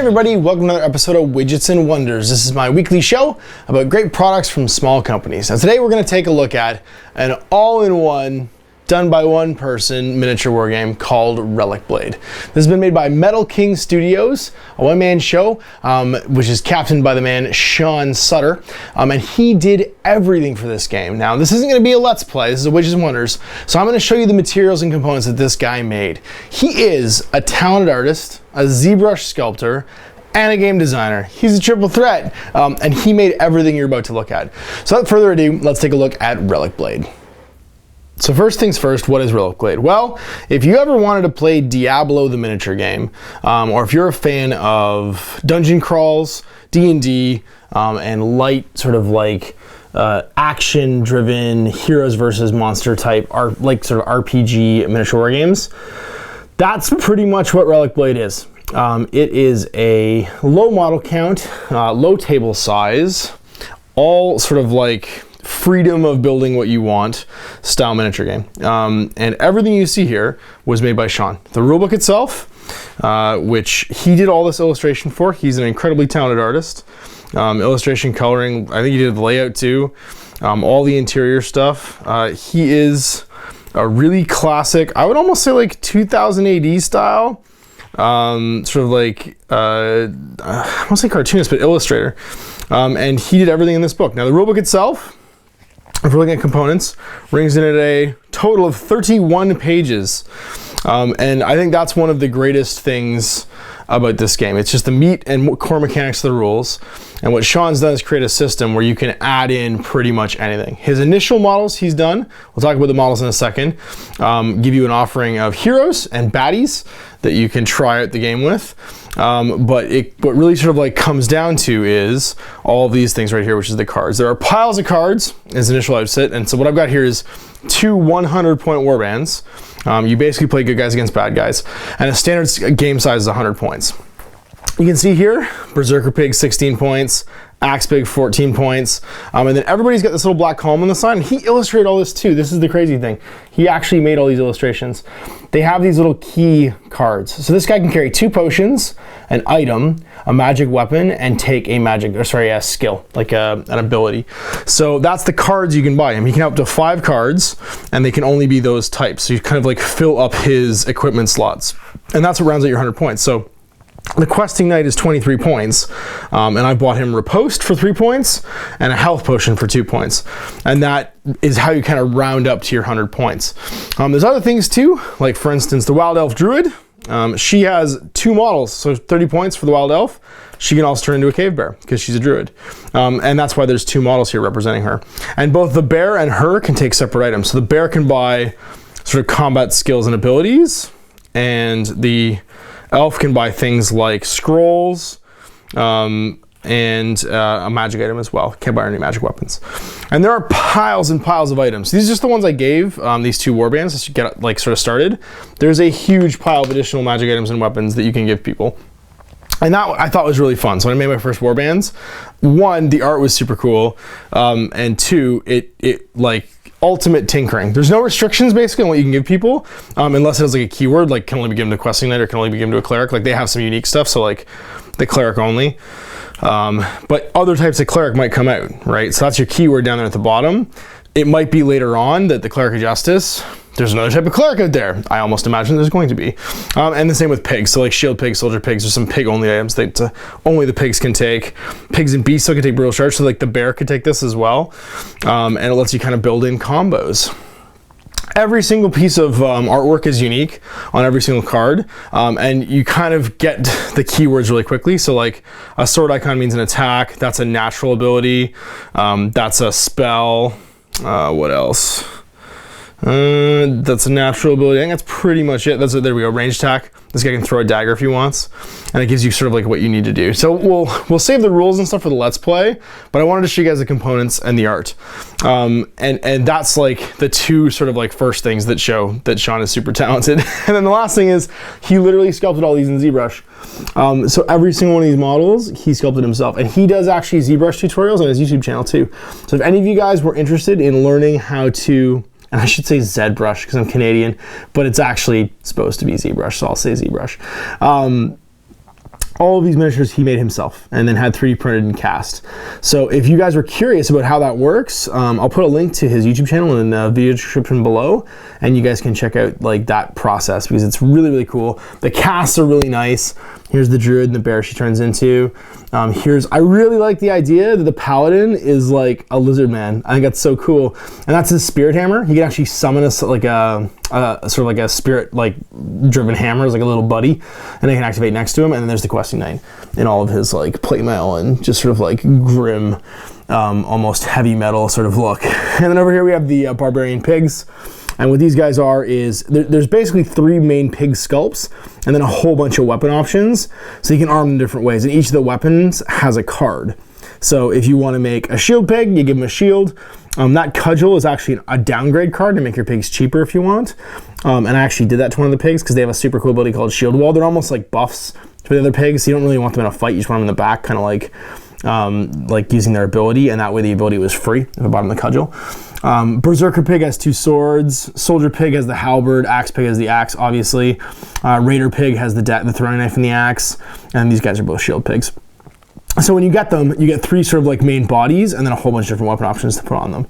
everybody, welcome to another episode of Widgets and Wonders. This is my weekly show about great products from small companies. Now today we're going to take a look at an all-in-one, done by one person miniature war game called Relic Blade. This has been made by Metal King Studios, a one-man show, which is captained by the man Sean Sutter, and he did everything for this game. Now this isn't going to be a Let's Play, this is a Widgets and Wonders, so I'm going to show you the materials and components that this guy made. He is a talented artist, a ZBrush sculptor, and a game designer. He's a triple threat, and he made everything you're about to look at. So without further ado, let's take a look at Relic Blade. So first things first, what is Relic Blade? Well, if you ever wanted to play Diablo the miniature game, or if you're a fan of dungeon crawls, D&D, and light sort of like action-driven heroes versus monster type, like sort of RPG miniature war games, that's pretty much what Relic Blade is. It is a low model count, low table size, all sort of like freedom of building what you want style miniature game. And everything you see here was made by Sean. The rulebook itself, which he did all this illustration for. He's an incredibly talented artist. Illustration, coloring, I think he did the layout too. All the interior stuff. He is a really classic, I would almost say like 2000 AD style, sort of like, I won't say cartoonist, but illustrator. And he did everything in this book. Now the rulebook itself, if we're looking at components, rings in at a total of 31 pages. And I think that's one of the greatest things about this game. It's just the meat and core mechanics of the rules. And what Sean's done is create a system where you can add in pretty much anything. His initial models he's done, we'll talk about the models in a second, give you an offering of heroes and baddies that you can try out the game with. But what really sort of like comes down to is all of these things right here, which is the cards. There are piles of cards as initial outset, and so what I've got here is two 100-point warbands. You basically play good guys against bad guys, and a standard game size is 100 points. You can see here, Berserker Pig 16 points, Axe Pig 14 points, and then everybody's got this little black column on the side, and he illustrated all this too. This is the crazy thing. He actually made all these illustrations. They have these little key cards. So this guy can carry 2 potions, an item, a magic weapon, and take a skill, like an ability. So that's the cards you can buy him. He can have up to 5 cards, and they can only be those types. So you kind of like fill up his equipment slots. And that's what rounds out your 100 points. So the questing knight is 23 points, and I bought him riposte for 3 points and a health potion for 2 points, and that is how you kind of round up to your 100 points. There's other things too, like for instance the wild elf druid. She has 2 models, so 30 points for the wild elf. She can also turn into a cave bear because she's a druid, and that's why there's 2 models here representing her. And both the bear and her can take separate items. So the bear can buy sort of combat skills and abilities, and the elf can buy things like scrolls and a magic item as well. Can't buy any magic weapons. And there are piles and piles of items. These are just the ones I gave, these 2 warbands to get like sort of started. There's a huge pile of additional magic items and weapons that you can give people. And that I thought was really fun. So when I made my first warbands, 1, the art was super cool, and 2, it like ultimate tinkering. There's no restrictions basically on what you can give people, unless it has like a keyword, like can only be given to questing knight or can only be given to a cleric. Like they have some unique stuff, so like the cleric only. But other types of cleric might come out, right? So that's your keyword down there at the bottom. It might be later on that the cleric of justice, there's another type of cleric out there. I almost imagine there's going to be. And the same with pigs. So like shield pigs, soldier pigs, there's some pig only items that only the pigs can take. Pigs and beasts still can take brutal charge, so like the bear could take this as well. And it lets you kind of build in combos. Every single piece of artwork is unique on every single card, and you kind of get the keywords really quickly. So like a sword icon means an attack, that's a natural ability, that's a spell, what else? That's a natural ability. I think that's pretty much it. There we go, range attack. This guy can throw a dagger if he wants, and it gives you sort of like what you need to do. So we'll save the rules and stuff for the Let's Play, but I wanted to show you guys the components and the art. And that's like the 2 sort of like first things that show that Sean is super talented. And then the last thing is he literally sculpted all these in ZBrush. So every single one of these models he sculpted himself, and he does actually ZBrush tutorials on his YouTube channel too. So if any of you guys were interested in learning how to, and I should say ZBrush because I'm Canadian, but it's actually supposed to be ZBrush, so I'll say ZBrush. all of these miniatures he made himself and then had 3D printed and cast. So if you guys are curious about how that works, I'll put a link to his YouTube channel in the video description below, and you guys can check out like that process because it's really, really cool. The casts are really nice. Here's the druid and the bear she turns into. I really like the idea that the paladin is like a lizard man. I think that's so cool. And that's his spirit hammer. He can actually summon us like a sort of like a spirit like driven hammer as like a little buddy, and they can activate next to him. And then there's the questing knight in all of his like plate mail and just sort of like grim, almost heavy metal sort of look. And then over here we have the barbarian pigs. And what these guys are is, there's basically 3 main pig sculpts and then a whole bunch of weapon options. So you can arm them different ways. And each of the weapons has a card. So if you want to make a shield pig, you give them a shield. That cudgel is actually a downgrade card to make your pigs cheaper if you want. And I actually did that to one of the pigs because they have a super cool ability called shield wall. They're almost like buffs for the other pigs. So you don't really want them in a fight. You just want them in the back, kind of like using their ability. And that way the ability was free if I bought them the cudgel. Berserker pig has 2 swords, soldier pig has the halberd, axe pig has the axe, obviously. Raider pig has the throwing knife and the axe, and these guys are both shield pigs. So when you get them, you get 3 sort of like main bodies and then a whole bunch of different weapon options to put on them.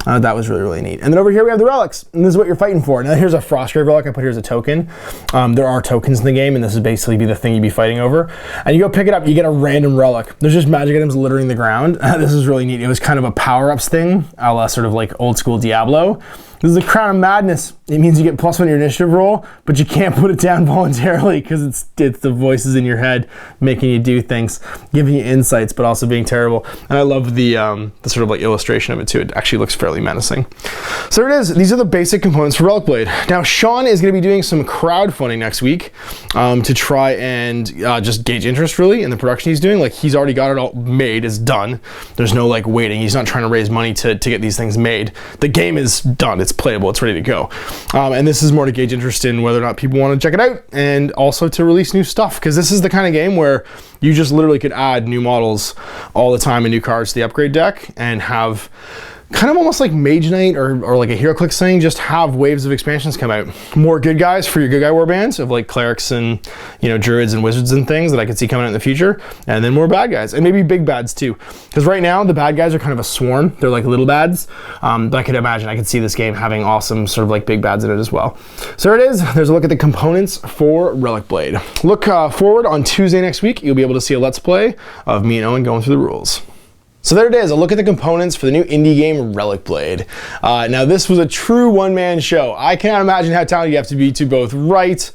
That was really, really neat. And then over here we have the relics, and this is what you're fighting for. Now here's a Frostgrave relic I put here as a token. There are tokens in the game, and this would basically be the thing you'd be fighting over. And you go pick it up, you get a random relic. There's just magic items littering the ground. This is really neat. It was kind of a power-ups thing, a la sort of like old school Diablo. This is a Crown of Madness. It means you get +1 your initiative roll, but you can't put it down voluntarily because it's the voices in your head making you do things, giving you insights, but also being terrible. And I love the sort of like illustration of it too. It actually looks fairly menacing. So there it is. These are the basic components for Relic Blade. Now Sean is going to be doing some crowdfunding next week to try and just gauge interest really in the production he's doing. Like he's already got it all made, it's done. There's no like waiting. He's not trying to raise money to get these things made. The game is done. It's playable, it's ready to go. And this is more to gauge interest in whether or not people want to check it out, and also to release new stuff, because this is the kind of game where you just literally could add new models all the time and new cards to the upgrade deck and have kind of almost like Mage Knight or like a HeroClix thing, just have waves of expansions come out. More good guys for your good guy warbands of like clerics and, you know, druids and wizards and things that I could see coming out in the future, and then more bad guys and maybe big bads too. Because right now the bad guys are kind of a swarm. They're like little bads, but I could see this game having awesome sort of like big bads in it as well. So there it is. There's a look at the components for Relic Blade. Look forward on Tuesday next week. You'll be able to see a Let's Play of me and Owen going through the rules. So there it is, a look at the components for the new indie game Relic Blade. Now this was a true one-man show. I cannot imagine how talented you have to be to both write,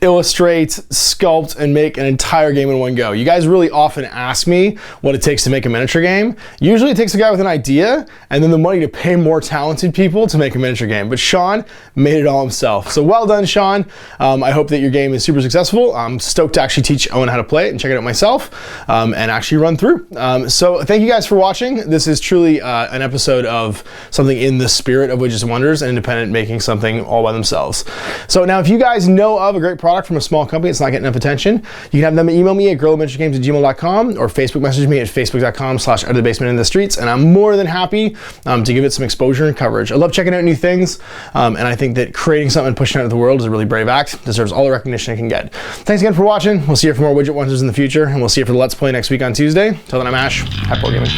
illustrate, sculpt, and make an entire game in one go. You guys really often ask me what it takes to make a miniature game. Usually it takes a guy with an idea and then the money to pay more talented people to make a miniature game. But Sean made it all himself. So well done, Sean. I hope that your game is super successful. I'm stoked to actually teach Owen how to play it and check it out myself and actually run through. So thank you guys for watching. This is truly an episode of something in the spirit of Widgets and Wonders and independent making something all by themselves. So now if you guys know of a great product from a small company that's not getting enough attention, you can have them email me at guerrillaminiaturegames@gmail.com or Facebook message me at facebook.com/outofthebasement-in-the-streets, and I'm more than happy to give it some exposure and coverage. I love checking out new things, and I think that creating something and pushing it out into the world is a really brave act. Deserves all the recognition it can get. Thanks again for watching. We'll see you for more Widget Wonders in the future, and we'll see you for the Let's Play next week on Tuesday. Till then, I'm Ash. Happy board gaming.